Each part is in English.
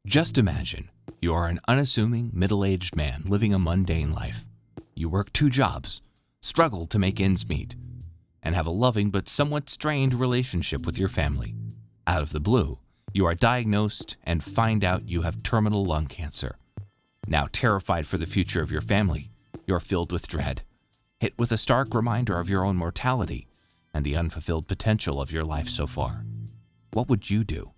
Just imagine you are an unassuming, middle-aged man living a mundane life. You work 2 jobs, struggle to make ends meet, and have a loving but somewhat strained relationship with your family. Out of the blue, you are diagnosed and find out you have terminal lung cancer. Now terrified for the future of your family, you are filled with dread, hit with a stark reminder of your own mortality and the unfulfilled potential of your life so far. What would you do?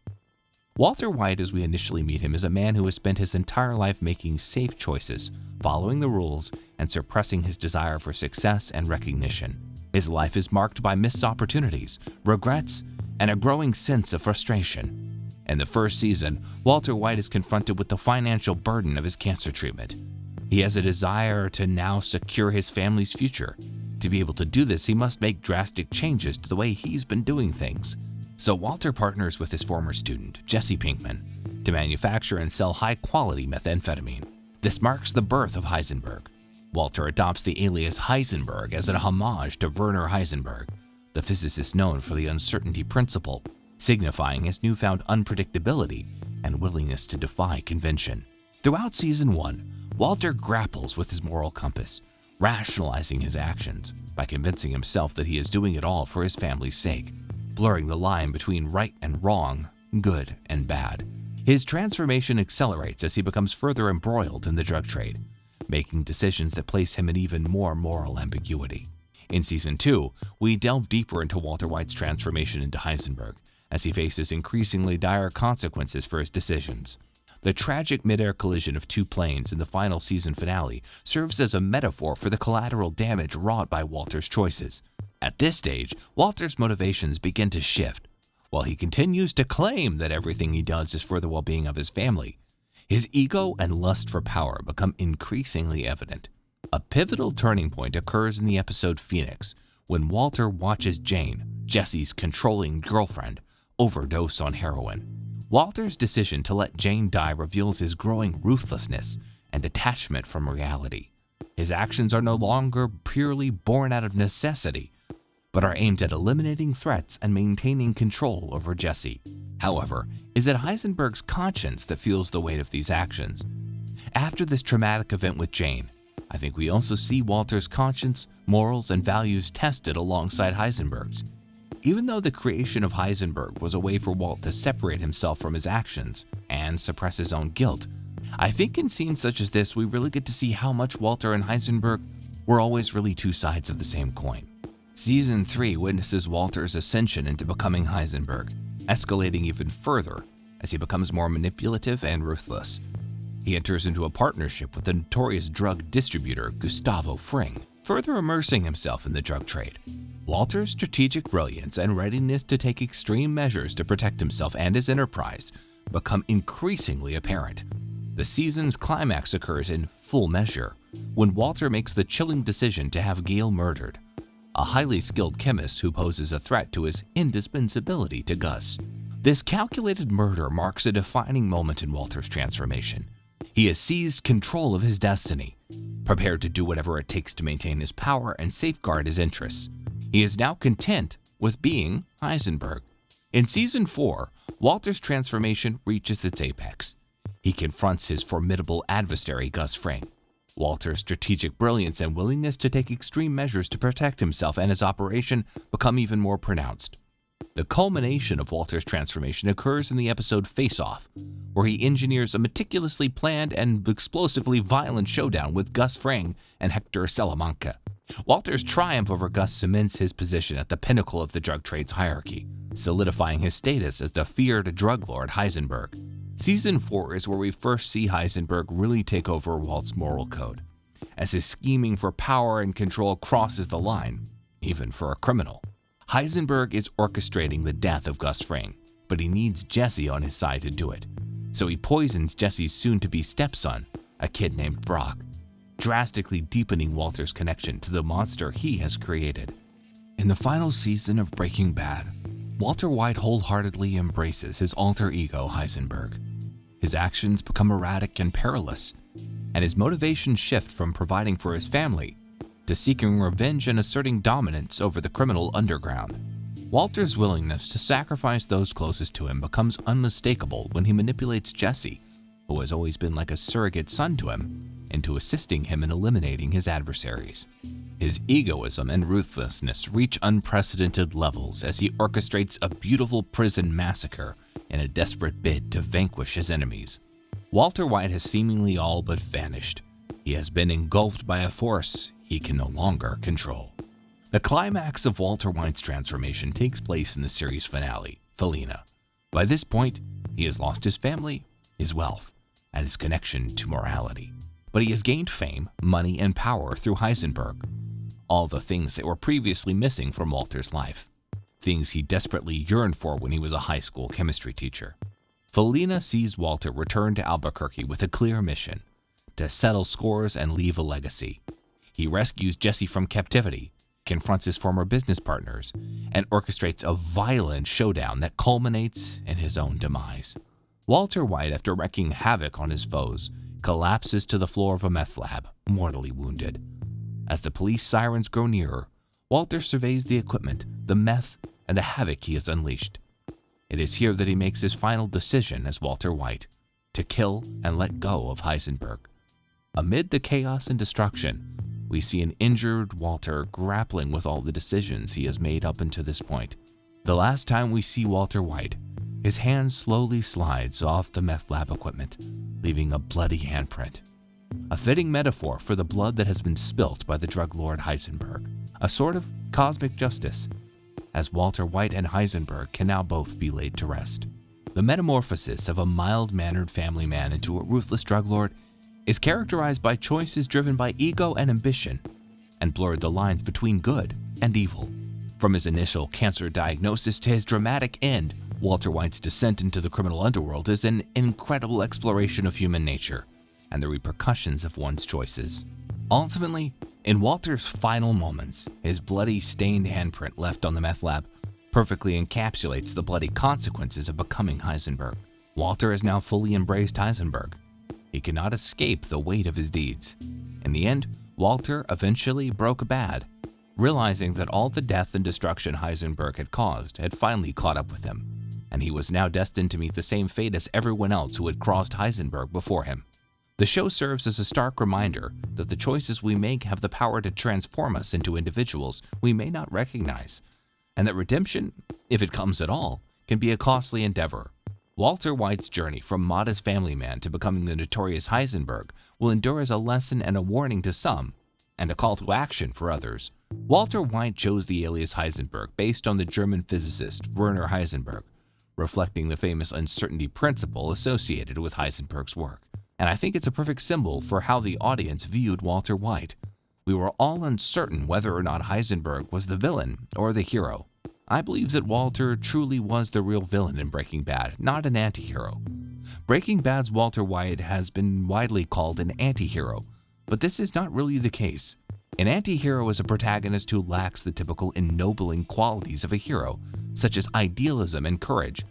Walter White, as we initially meet him, is a man who has spent his entire life making safe choices, following the rules, and suppressing his desire for success and recognition. His life is marked by missed opportunities, regrets, and a growing sense of frustration. In the first season, Walter White is confronted with the financial burden of his cancer treatment. He has a desire to now secure his family's future. To be able to do this, he must make drastic changes to the way he's been doing things. So Walter partners with his former student, Jesse Pinkman, to manufacture and sell high-quality methamphetamine. This marks the birth of Heisenberg. Walter adopts the alias Heisenberg as an homage to Werner Heisenberg, the physicist known for the uncertainty principle, signifying his newfound unpredictability and willingness to defy convention. Throughout Season 1, Walter grapples with his moral compass, rationalizing his actions by convincing himself that he is doing it all for his family's sake, blurring the line between right and wrong, good and bad. His transformation accelerates as he becomes further embroiled in the drug trade, making decisions that place him in even more moral ambiguity. In Season 2, we delve deeper into Walter White's transformation into Heisenberg as he faces increasingly dire consequences for his decisions. The tragic mid-air collision of 2 planes in the final season finale serves as a metaphor for the collateral damage wrought by Walter's choices. At this stage, Walter's motivations begin to shift. While he continues to claim that everything he does is for the well-being of his family, his ego and lust for power become increasingly evident. A pivotal turning point occurs in the episode Phoenix, when Walter watches Jane, Jesse's controlling girlfriend, overdose on heroin. Walter's decision to let Jane die reveals his growing ruthlessness and detachment from reality. His actions are no longer purely born out of necessity, but are aimed at eliminating threats and maintaining control over Jesse. However, is it Heisenberg's conscience that feels the weight of these actions? After this traumatic event with Jane, I think we also see Walter's conscience, morals, and values tested alongside Heisenberg's. Even though the creation of Heisenberg was a way for Walt to separate himself from his actions and suppress his own guilt, I think in scenes such as this we really get to see how much Walter and Heisenberg were always really 2 sides of the same coin. Season 3 witnesses Walter's ascension into becoming Heisenberg, escalating even further as he becomes more manipulative and ruthless. He enters into a partnership with the notorious drug distributor Gustavo Fring, further immersing himself in the drug trade. Walter's strategic brilliance and readiness to take extreme measures to protect himself and his enterprise become increasingly apparent. The season's climax occurs in Full Measure, when Walter makes the chilling decision to have Gale murdered, a highly skilled chemist who poses a threat to his indispensability to Gus. This calculated murder marks a defining moment in Walter's transformation. He has seized control of his destiny, prepared to do whatever it takes to maintain his power and safeguard his interests. He is now content with being Heisenberg. In Season 4, Walter's transformation reaches its apex. He confronts his formidable adversary, Gus Fring. Walter's strategic brilliance and willingness to take extreme measures to protect himself and his operation become even more pronounced. The culmination of Walter's transformation occurs in the episode Face Off, where he engineers a meticulously planned and explosively violent showdown with Gus Fring and Hector Salamanca. Walter's triumph over Gus cements his position at the pinnacle of the drug trade's hierarchy, solidifying his status as the feared drug lord Heisenberg. Season 4 is where we first see Heisenberg really take over Walt's moral code, as his scheming for power and control crosses the line, even for a criminal. Heisenberg is orchestrating the death of Gus Fring, but he needs Jesse on his side to do it, so he poisons Jesse's soon-to-be stepson, a kid named Brock, drastically deepening Walter's connection to the monster he has created. In the final season of Breaking Bad, Walter White wholeheartedly embraces his alter ego Heisenberg. His actions become erratic and perilous, and his motivations shift from providing for his family to seeking revenge and asserting dominance over the criminal underground. Walter's willingness to sacrifice those closest to him becomes unmistakable when he manipulates Jesse, who has always been like a surrogate son to him, into assisting him in eliminating his adversaries. His egoism and ruthlessness reach unprecedented levels as he orchestrates a beautiful prison massacre in a desperate bid to vanquish his enemies. Walter White has seemingly all but vanished. He has been engulfed by a force he can no longer control. The climax of Walter White's transformation takes place in the series finale, Felina. By this point, he has lost his family, his wealth, and his connection to morality. But he has gained fame, money, and power through Heisenberg. All the things that were previously missing from Walter's life. Things he desperately yearned for when he was a high school chemistry teacher. Felina sees Walter return to Albuquerque with a clear mission: to settle scores and leave a legacy. He rescues Jesse from captivity, confronts his former business partners, and orchestrates a violent showdown that culminates in his own demise. Walter White, after wreaking havoc on his foes, collapses to the floor of a meth lab, mortally wounded. As the police sirens grow nearer, Walter surveys the equipment, the meth, and the havoc he has unleashed. It is here that he makes his final decision as Walter White: to kill and let go of Heisenberg. Amid the chaos and destruction, we see an injured Walter grappling with all the decisions he has made up until this point. The last time we see Walter White, his hand slowly slides off the meth lab equipment, leaving a bloody handprint. A fitting metaphor for the blood that has been spilt by the drug lord Heisenberg, a sort of cosmic justice, as Walter White and Heisenberg can now both be laid to rest. The metamorphosis of a mild-mannered family man into a ruthless drug lord is characterized by choices driven by ego and ambition, and blurred the lines between good and evil. From his initial cancer diagnosis to his dramatic end, Walter White's descent into the criminal underworld is an incredible exploration of human nature and the repercussions of one's choices. Ultimately, in Walter's final moments, his bloody, stained handprint left on the meth lab perfectly encapsulates the bloody consequences of becoming Heisenberg. Walter has now fully embraced Heisenberg. He cannot escape the weight of his deeds. In the end, Walter eventually broke bad, realizing that all the death and destruction Heisenberg had caused had finally caught up with him, and he was now destined to meet the same fate as everyone else who had crossed Heisenberg before him. The show serves as a stark reminder that the choices we make have the power to transform us into individuals we may not recognize, and that redemption, if it comes at all, can be a costly endeavor. Walter White's journey from modest family man to becoming the notorious Heisenberg will endure as a lesson and a warning to some, and a call to action for others. Walter White chose the alias Heisenberg based on the German physicist Werner Heisenberg, reflecting the famous uncertainty principle associated with Heisenberg's work. And I think it's a perfect symbol for how the audience viewed Walter White. We were all uncertain whether or not Heisenberg was the villain or the hero. I believe that Walter truly was the real villain in Breaking Bad, not an anti-hero. Breaking Bad's Walter White has been widely called an anti-hero, but this is not really the case. An anti-hero is a protagonist who lacks the typical ennobling qualities of a hero, such as idealism and courage.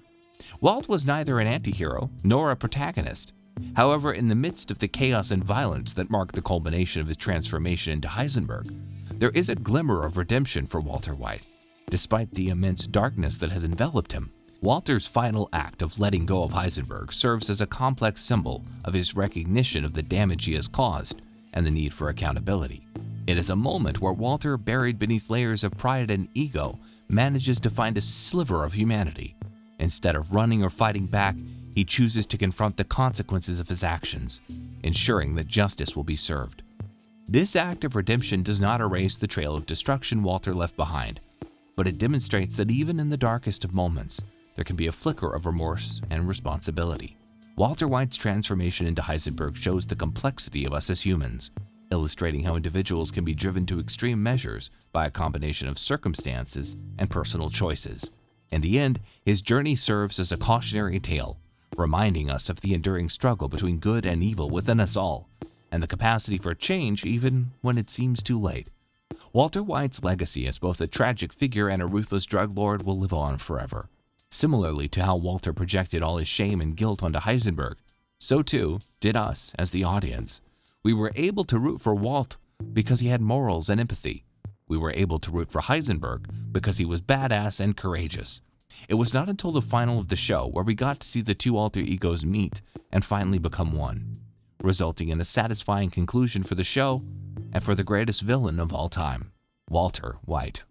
Walt was neither an anti-hero nor a protagonist. However, in the midst of the chaos and violence that marked the culmination of his transformation into Heisenberg, there is a glimmer of redemption for Walter White. Despite the immense darkness that has enveloped him, Walter's final act of letting go of Heisenberg serves as a complex symbol of his recognition of the damage he has caused and the need for accountability. It is a moment where Walter, buried beneath layers of pride and ego, manages to find a sliver of humanity. Instead of running or fighting back, he chooses to confront the consequences of his actions, ensuring that justice will be served. This act of redemption does not erase the trail of destruction Walter left behind, but it demonstrates that even in the darkest of moments, there can be a flicker of remorse and responsibility. Walter White's transformation into Heisenberg shows the complexity of us as humans, illustrating how individuals can be driven to extreme measures by a combination of circumstances and personal choices. In the end, his journey serves as a cautionary tale, reminding us of the enduring struggle between good and evil within us all, and the capacity for change even when it seems too late. Walter White's legacy as both a tragic figure and a ruthless drug lord will live on forever. Similarly to how Walter projected all his shame and guilt onto Heisenberg, so too did us as the audience. We were able to root for Walt because he had morals and empathy. We were able to root for Heisenberg because he was badass and courageous. It was not until the final of the show where we got to see the two alter egos meet and finally become one, resulting in a satisfying conclusion for the show and for the greatest villain of all time, Walter White.